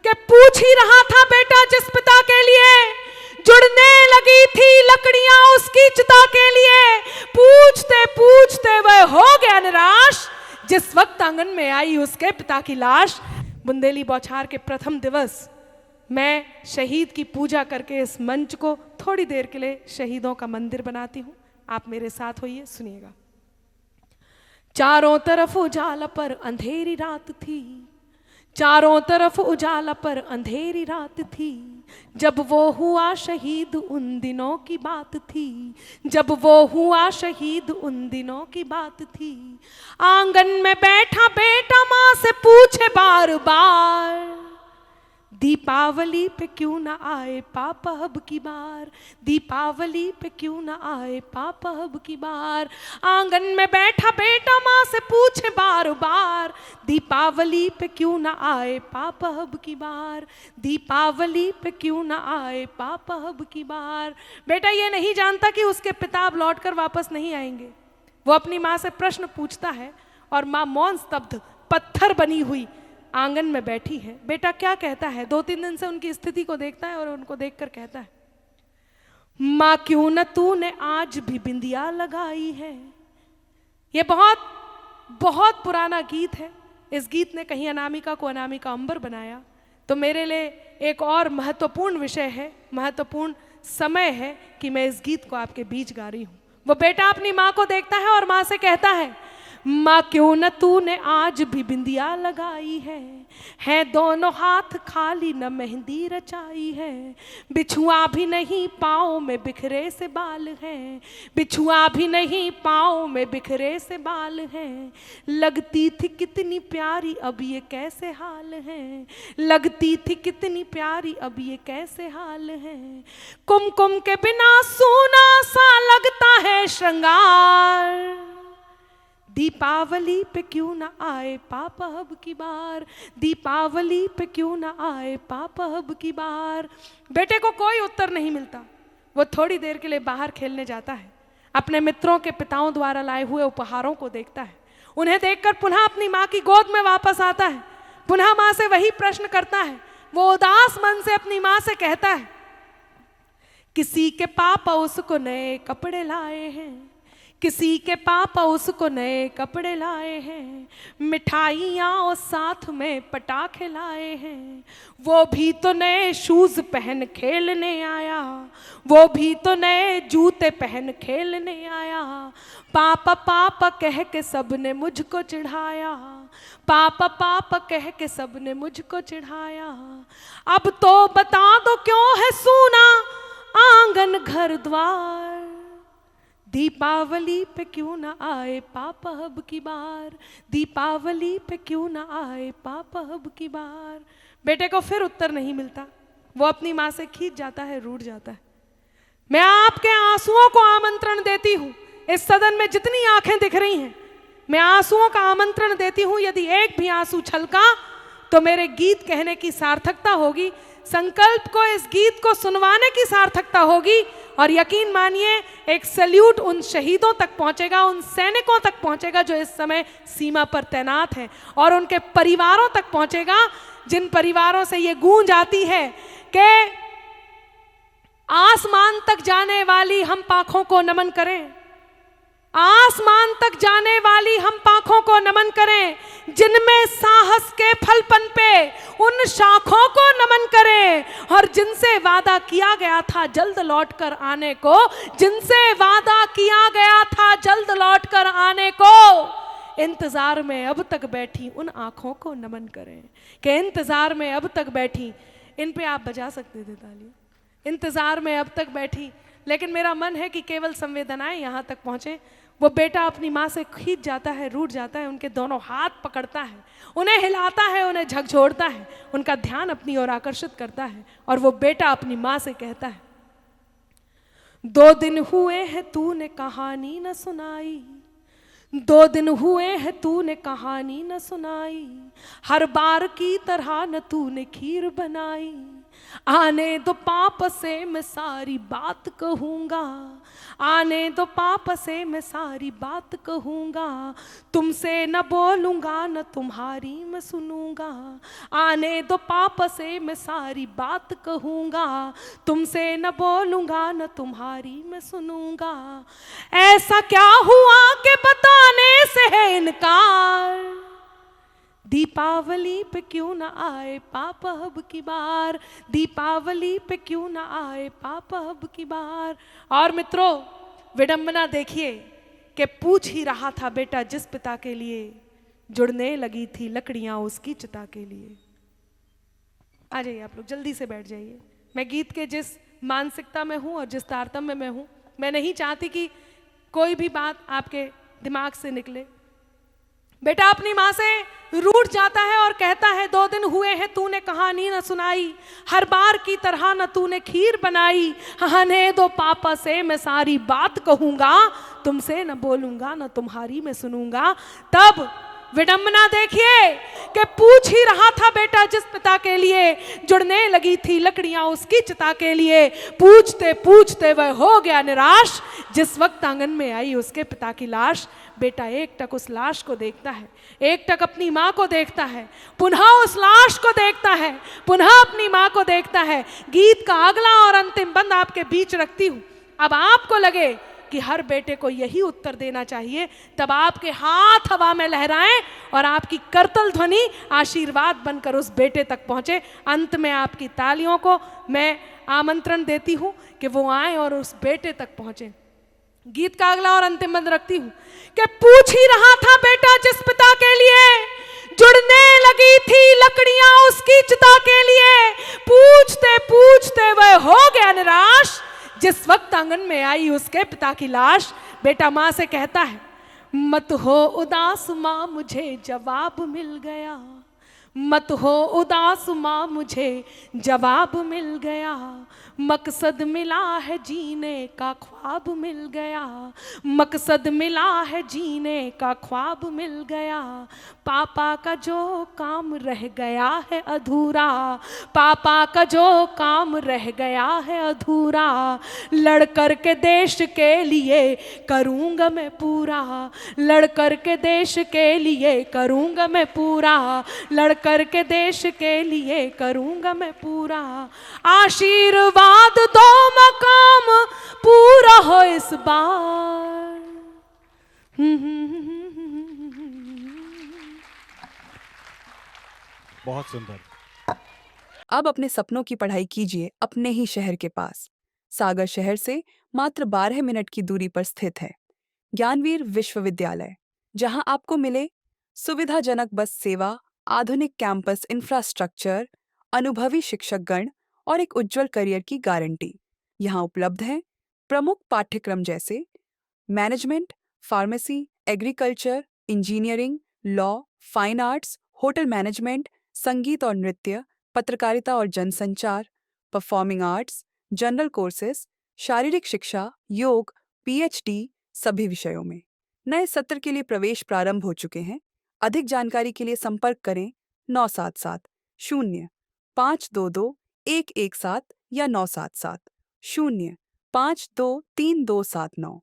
कि पूछ ही रहा था बेटा जिस पिता के लिए जुड़ने लगी थी लकड़ियां उसकी चिता के लिए, पूछते पूछते वह हो गया निराश जिस वक्त आंगन में आई उसके पिता की लाश। बुंदेली बौछार के प्रथम दिवस मैं शहीद की पूजा करके इस मंच को थोड़ी देर के लिए शहीदों का मंदिर बनाती हूं। आप मेरे साथ होइए, सुनिएगा। चारों तरफ उजाला पर अंधेरी रात थी, चारों तरफ उजाला पर अंधेरी रात थी, जब वो हुआ शहीद उन दिनों की बात थी, जब वो हुआ शहीद उन दिनों की बात थी। आंगन में बैठा बेटा माँ से पूछे बार बार, दीपावली पे क्यों ना आए पापा अब की बार, दीपावली पे क्यों ना आए पापा अब की बार। आंगन में बैठा बेटा माँ से पूछे बार बार, दीपावली पे क्यों ना आए पापा अब की बार, दीपावली पे क्यों ना आए पापा अब की बार। बेटा ये नहीं जानता कि उसके पिता अब लौट कर वापस नहीं आएंगे। वो अपनी माँ से प्रश्न पूछता है और माँ मौन स्तब्ध पत्थर बनी हुई आंगन में बैठी है। बेटा क्या कहता है? 2-3 दिन से उनकी स्थिति को देखता है और उनको देखकर कहता है, माँ क्यों न तूने आज भी बिंदिया लगाई है। ये बहुत बहुत पुराना गीत है। इस गीत ने कहीं अनामिका को अनामिका अंबर बनाया, तो मेरे लिए एक और महत्वपूर्ण विषय है, महत्वपूर्ण समय है कि मैं इस गीत को आपके बीच गा रही हूँ। वो बेटा अपनी माँ को देखता है और माँ से कहता है, माँ क्यों न तूने आज भी बिंदिया लगाई है दोनों हाथ खाली न मेहंदी रचाई है, बिछुआ भी नहीं पाँव में बिखरे से बाल हैं, बिछुआ भी नहीं पाँव में बिखरे से बाल हैं, लगती थी कितनी प्यारी अब ये कैसे हाल है, लगती थी कितनी प्यारी अब ये कैसे हाल है। कुमकुम के बिना सोना सा लगता है श्रृंगार, दीपावली पे क्यों ना आए पापा अब की बार, दीपावली पे क्यों ना आए पापा अब की बार। बेटे को कोई उत्तर नहीं मिलता। वो थोड़ी देर के लिए बाहर खेलने जाता है, अपने मित्रों के पिताओं द्वारा लाए हुए उपहारों को देखता है, उन्हें देखकर पुनः अपनी माँ की गोद में वापस आता है, पुनः माँ से वही प्रश्न करता है। वो उदास मन से अपनी माँ से कहता है, किसी के पापा उसको नए कपड़े लाए हैं, किसी के पापा उसको नए कपड़े लाए हैं, मिठाइयाँ और साथ में पटाखे लाए हैं, वो भी तो नए शूज पहन खेलने आया, वो भी तो नए जूते पहन खेलने आया, पापा पापा कह के सबने मुझको चिढ़ाया, पापा पापा कह के सबने मुझको चिढ़ाया। अब तो बता दो क्यों है सूना आंगन घर द्वार, दीपावली पे क्यों ना आए पापा अब की बार, दीपावली पे क्यों ना आए पापा अब की बार। बेटे को फिर उत्तर नहीं मिलता। वो अपनी माँ से खींच जाता है, रूठ जाता है। मैं आपके आंसुओं को आमंत्रण देती हूँ। इस सदन में जितनी आंखें दिख रही हैं, मैं आंसुओं का आमंत्रण देती हूँ। यदि एक भी आंसू छलका तो मेरे गीत कहने की सार्थकता होगी, संकल्प को, इस गीत को सुनवाने की सार्थकता होगी। और यकीन मानिए एक सल्यूट उन शहीदों तक पहुंचेगा, उन सैनिकों तक पहुंचेगा जो इस समय सीमा पर तैनात हैं, और उनके परिवारों तक पहुंचेगा जिन परिवारों से ये गूंज आती है कि आसमान तक जाने वाली हम पाखों को नमन करें, आसमान तक जाने वाली हम पाखों को नमन करें, जिनमें साहस के फलपन पे उन शाखों को नमन करें, और जिनसे वादा किया गया था जल्द लौटकर आने को, जिनसे वादा किया गया था जल्द लौटकर आने को, इंतजार में अब तक बैठी उन आंखों को नमन करें। कि इंतजार में अब तक बैठी, इन पे आप बजा सकते थे ताली, इंतजार में अब तक बैठी। लेकिन मेरा मन है कि केवल संवेदनाएं यहाँ तक पहुँचे। वो बेटा अपनी माँ से खींच जाता है, रूठ जाता है, उनके दोनों हाथ पकड़ता है, उन्हें हिलाता है, उन्हें झकझोरता है, उनका ध्यान अपनी ओर आकर्षित करता है। और वो बेटा अपनी माँ से कहता है, 2 दिन हुए हैं तूने कहानी न सुनाई, 2 दिन हुए हैं तूने कहानी न सुनाई, हर बार की तरह न तूने खीर बनाई, आने दो पाप से मैं सारी बात कहूँगा, आने दो पाप से मैं सारी बात कहूँगा, तुमसे न बोलूँगा न तुम्हारी मैं सुनूँगा। आने दो पाप से मैं सारी बात कहूँगा, तुमसे न बोलूँगा न तुम्हारी मैं सुनूँगा। ऐसा क्या हुआ कि बताने से है इनकार, दीपावली पे क्यों ना आए पापा अब की बार, दीपावली पे क्यों ना आए पापा अब की बार। और मित्रों, विडंबना देखिए कि पूछ ही रहा था बेटा जिस पिता के लिए, जुड़ने लगी थी लकड़ियां उसकी चिता के लिए। आ जाइए आप लोग, जल्दी से बैठ जाइए। मैं गीत के जिस मानसिकता में हूँ और जिस तारतम्य में हूँ, मैं नहीं चाहती कि कोई भी बात आपके दिमाग से निकले। बेटा अपनी माँ से रूठ जाता है और कहता है 2 दिन हुए हैं तूने कहानी न सुनाई, हर बार की तरह न तूने खीर बनाई। आने दो पापा से मैं सारी बात कहूँगा, तुमसे न बोलूँगा न तुम्हारी मैं सुनूँगा। तब विडंबना देखिए कि पूछ ही रहा था बेटा जिस पिता के लिए, जुड़ने लगी थी लकड़ियां उसकी चिता के लिए। पूछते पूछते वह हो गया निराश, जिस वक्त आंगन में आई उसके पिता की लाश। बेटा एकटक उस लाश को देखता है, एकटक अपनी माँ को देखता है, पुनः उस लाश को देखता है, पुनः अपनी माँ को देखता है। गीत का अगला और अंतिम बंद आपके बीच रखती हूँ। अब आपको लगे कि हर बेटे को यही उत्तर देना चाहिए, तब आपके हाथ हवा में लहराएं और आपकी करतल ध्वनि आशीर्वाद बनकर उस बेटे तक पहुंचे। अंत में आपकी तालियों को मैं आमंत्रण देती हूं कि वो आए और उस बेटे तक पहुंचे। गीत का अगला और अंतिम बंद रखती हूं कि पूछ ही रहा था बेटा जिस पिता के लिए, जुड़ने लगी थी लकड़ियां उसकी चिता के लिए। पूछते पूछते वह हो गया निराश, जिस वक्त आंगन में आई उसके पिता की लाश। बेटा माँ से कहता है मत हो उदास माँ मुझे जवाब मिल गया, मत हो उदास माँ मुझे जवाब मिल गया। मकसद मिला है जीने का ख्वाब मिल गया, मकसद मिला है जीने का ख्वाब मिल गया। पापा का जो काम रह गया है अधूरा, पापा का जो काम रह गया है अधूरा, लड़ कर के देश के लिए करूँगा मैं पूरा, लड़ कर के देश के लिए करूँगा मैं पूरा, लड़ कर के देश के लिए करूँगा मैं पूरा। आशीर्वाद दो मकाम पूरा हो इस बार। बहुत सुंदर। अब अपने सपनों की पढ़ाई कीजिए अपने ही शहर के पास। सागर शहर से मात्र 12 मिनट की दूरी पर स्थित है ज्ञानवीर विश्वविद्यालय, जहां आपको मिले सुविधाजनक बस सेवा, आधुनिक कैंपस इंफ्रास्ट्रक्चर, अनुभवी शिक्षकगण और एक उज्जवल करियर की गारंटी। यहाँ उपलब्ध है प्रमुख पाठ्यक्रम जैसे management, pharmacy, agriculture, engineering, law, fine arts, hotel management, संगीत और नृत्य, पत्रकारिता और जनसंचार, परफॉर्मिंग आर्ट्स, जनरल कोर्सेज, शारीरिक शिक्षा, योग, पीएचडी सभी विषयों में। नए सत्र के लिए प्रवेश प्रारंभ हो चुके हैं। अधिक जानकारी के लिए संपर्क करें 977-0522-117 या 977-0523-279।